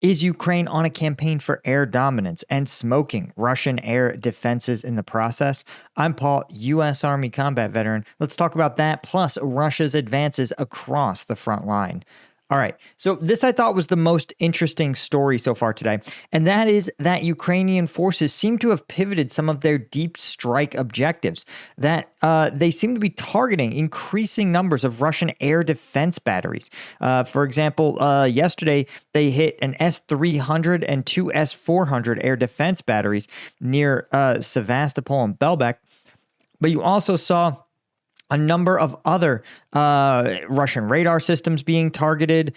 Is Ukraine on a campaign for air dominance and smoking Russian air defenses in the process? I'm Paul, U.S. Army combat veteran. Let's talk about that, plus Russia's advances across the front line. All right, so this I thought was the most interesting story so far today, and that is that Ukrainian forces seem to have pivoted some of their deep strike objectives, that they seem to be targeting increasing numbers of Russian air defense batteries. For example, yesterday they hit an S-300 and two S-400 air defense batteries near Sevastopol and Belbek, but you also saw a number of other Russian radar systems being targeted.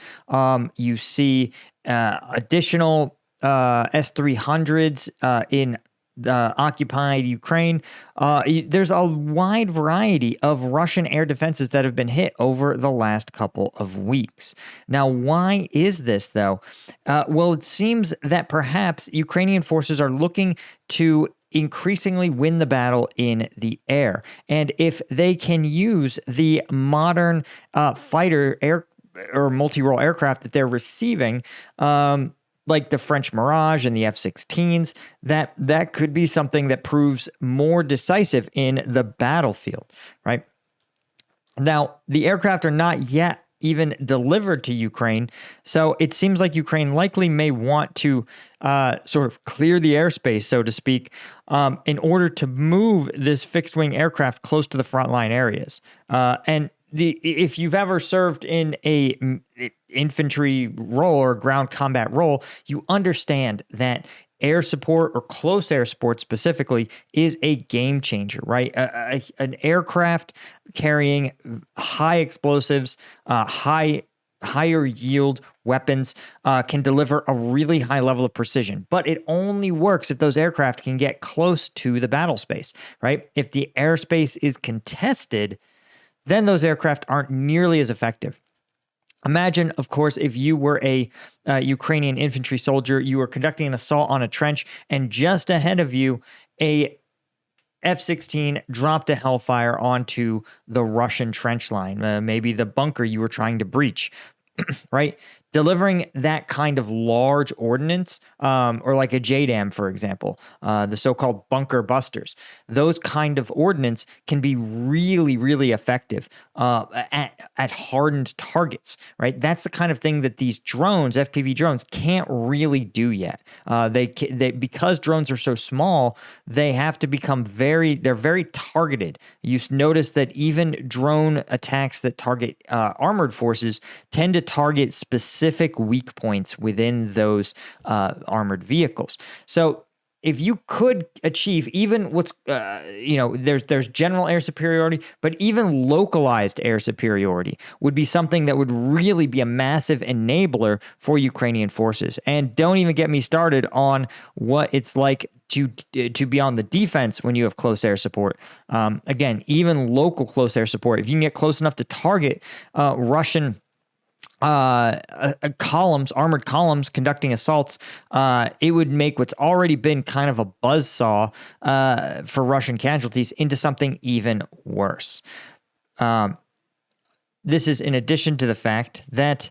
You see additional S-300s in occupied Ukraine. There's a wide variety of Russian air defenses that have been hit over the last couple of weeks. Now, why is this, though? Well, it seems that perhaps Ukrainian forces are looking to increasingly win the battle in the air. And if they can use the modern fighter air or multi-role aircraft that they're receiving, like the French Mirage and the F-16s, that could be something that proves more decisive in the battlefield, right? Now, the aircraft are not yet even delivered to Ukraine. So it seems like Ukraine likely may want to sort of clear the airspace, so to speak, in order to move this fixed-wing aircraft close to the frontline areas. And if you've ever served in a infantry role or ground combat role, you understand that air support, or close air support specifically, is a game changer, right? An aircraft carrying high explosives, higher yield weapons can deliver a really high level of precision, but it only works if those aircraft can get close to the battle space, right? If the airspace is contested, then those aircraft aren't nearly as effective. Imagine, of course, if you were a Ukrainian infantry soldier, you were conducting an assault on a trench, and just ahead of you, a F-16 dropped a Hellfire onto the Russian trench line, maybe the bunker you were trying to breach, right? Delivering that kind of large ordnance, or like a JDAM, for example, the so-called bunker busters, those kind of ordnance can be really, really effective at hardened targets, right? That's the kind of thing that these drones, FPV drones, can't really do yet. They because drones are so small, they have to become they're very targeted. You notice that even drone attacks that target armored forces tend to target specific weak points within those armored vehicles. So if you could achieve even there's general air superiority, but even localized air superiority would be something that would really be a massive enabler for Ukrainian forces. And don't even get me started on what it's like to be on the defense when you have close air support. Again, even local close air support, if you can get close enough to target Russian armored columns conducting assaults, it would make what's already been kind of a buzzsaw for Russian casualties into something even worse. This is in addition to the fact that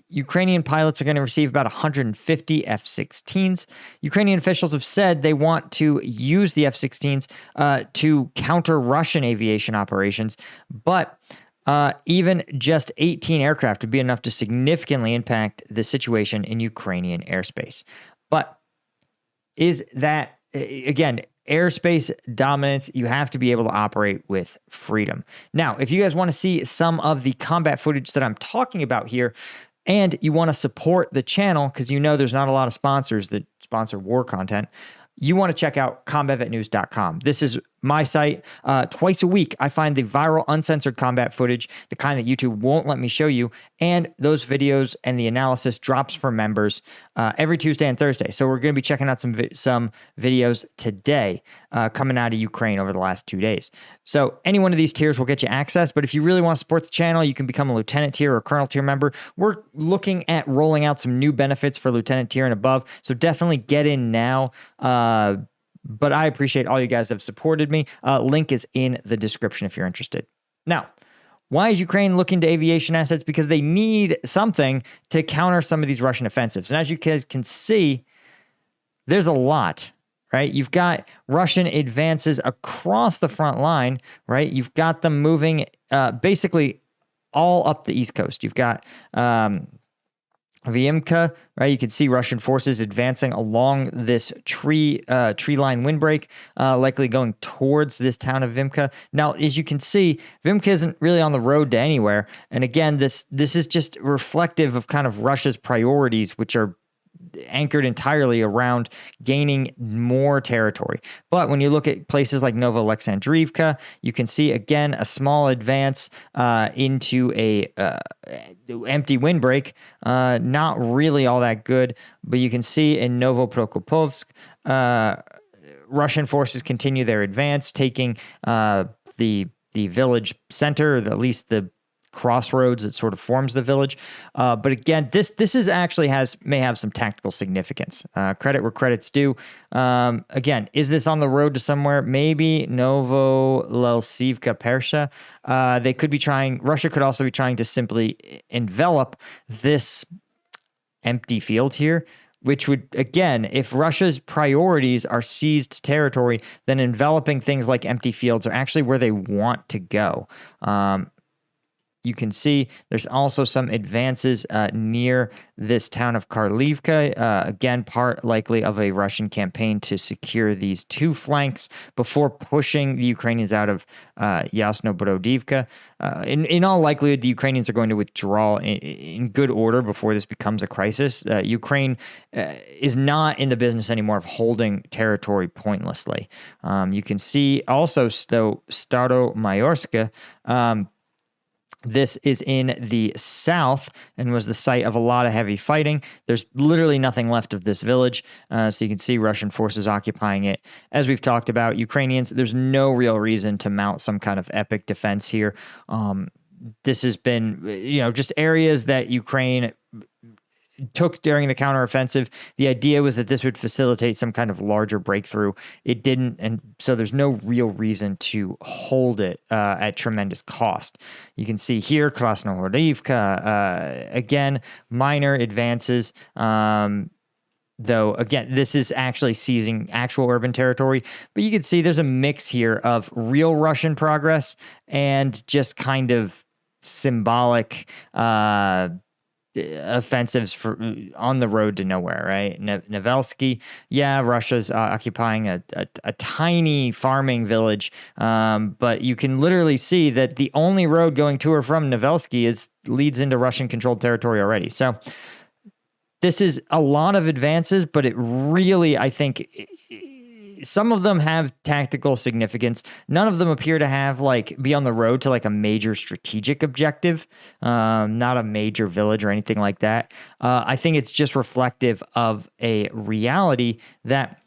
Ukrainian pilots are going to receive about 150 F-16s. Ukrainian officials have said they want to use the F-16s to counter Russian aviation operations, but even just 18 aircraft would be enough to significantly impact the situation in Ukrainian airspace. But is that, again, airspace dominance, you have to be able to operate with freedom. Now, if you guys want to see some of the combat footage that I'm talking about here, and you want to support the channel, because you know there's not a lot of sponsors that sponsor war content, you want to check out combatvetnews.com. This is my site. Twice a week, I find the viral, uncensored combat footage, the kind that YouTube won't let me show you, and those videos and the analysis drops for members every Tuesday and Thursday. So we're going to be checking out some videos today coming out of Ukraine over the last 2 days. So any one of these tiers will get you access, but if you really want to support the channel, you can become a lieutenant tier or colonel tier member. We're looking at rolling out some new benefits for lieutenant tier and above, so definitely get in now. But I appreciate all you guys that have supported me. Link is in the description if you're interested. Now, Why is Ukraine looking to aviation assets? Because they need something to counter some of these Russian offensives. And as you guys can see, there's a lot, right? You've got Russian advances across the front line, right? You've got them moving basically all up the East Coast. You've got Vyimka, right? You can see Russian forces advancing along this tree line windbreak, likely going towards this town of Vimka. Now, as you can see, Vimka isn't really on the road to anywhere. And again, this is just reflective of kind of Russia's priorities, which are anchored entirely around gaining more territory. But when you look at places like Novo-Alexandriivka, you can see again a small advance into a empty windbreak. Not really all that good, but you can see in Novoprokopavsk, Russian forces continue their advance, taking the village center, or at least the crossroads that sort of forms the village. But again, this is actually may have some tactical significance. Credit where credit's due. Again, is this on the road to somewhere? Maybe Novo-Lelsivka Persha. Russia could also be trying to simply envelop this empty field here, which would, again, if Russia's priorities are seized territory, then enveloping things like empty fields are actually where they want to go. You can see there's also some advances near this town of Karlivka. Again, part likely of a Russian campaign to secure these two flanks before pushing the Ukrainians out of Yasnoborodivka. In all likelihood, the Ukrainians are going to withdraw in good order before this becomes a crisis. Ukraine is not in the business anymore of holding territory pointlessly. You can see also Staromayorska. This is in the south and was the site of a lot of heavy fighting. There's literally nothing left of this village. So you can see Russian forces occupying it. As we've talked about, Ukrainians, there's no real reason to mount some kind of epic defense here. This has been, just areas that Ukraine took during the counteroffensive. The idea was that this would facilitate some kind of larger breakthrough. It didn't, and so there's no real reason to hold it at tremendous cost. You can see here, Krasnohorivka, again, minor advances. Though, again, this is actually seizing actual urban territory. But you can see there's a mix here of real Russian progress and just kind of symbolic offensives on the road to nowhere, right? Nevelsky, Russia's occupying a tiny farming village, but you can literally see that the only road going to or from Nevelsky leads into Russian-controlled territory already. So this is a lot of advances, but it really, I think, some of them have tactical significance. None of them appear to be on the road to a major strategic objective, not a major village or anything like that. I think it's just reflective of a reality that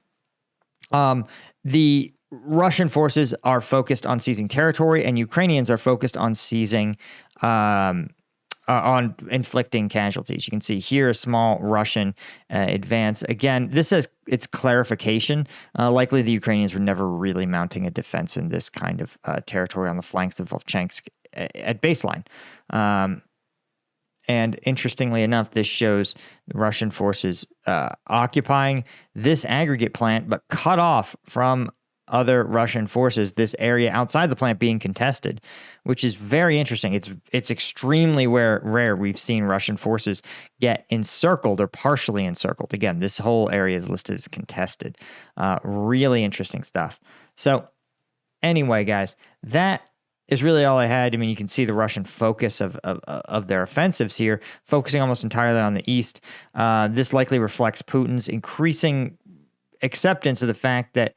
the Russian forces are focused on seizing territory and Ukrainians are focused on seizing on inflicting casualties. You can see here a small Russian advance. Again, this says it's clarification. Likely the Ukrainians were never really mounting a defense in this kind of territory on the flanks of Volchansk at baseline. And interestingly enough, this shows the Russian forces occupying this aggregate plant, but cut off from other Russian forces, this area outside the plant being contested, which is very interesting. It's extremely rare we've seen Russian forces get encircled or partially encircled. Again, this whole area is listed as contested. Really interesting stuff. So anyway, guys, that is really all I had. I mean, you can see the Russian focus of their offensives here, focusing almost entirely on the east. This likely reflects Putin's increasing acceptance of the fact that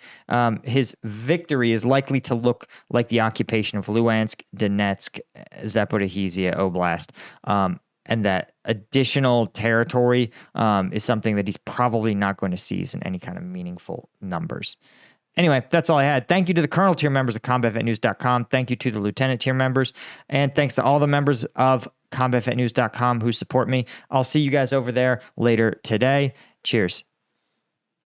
his victory is likely to look like the occupation of Luhansk, Donetsk, Zaporizhzhia Oblast, and that additional territory is something that he's probably not going to seize in any kind of meaningful numbers. Anyway, that's all I had. Thank you to the Colonel tier members of CombatVetNews.com. Thank you to the Lieutenant tier members. And thanks to all the members of CombatVetNews.com who support me. I'll see you guys over there later today. Cheers.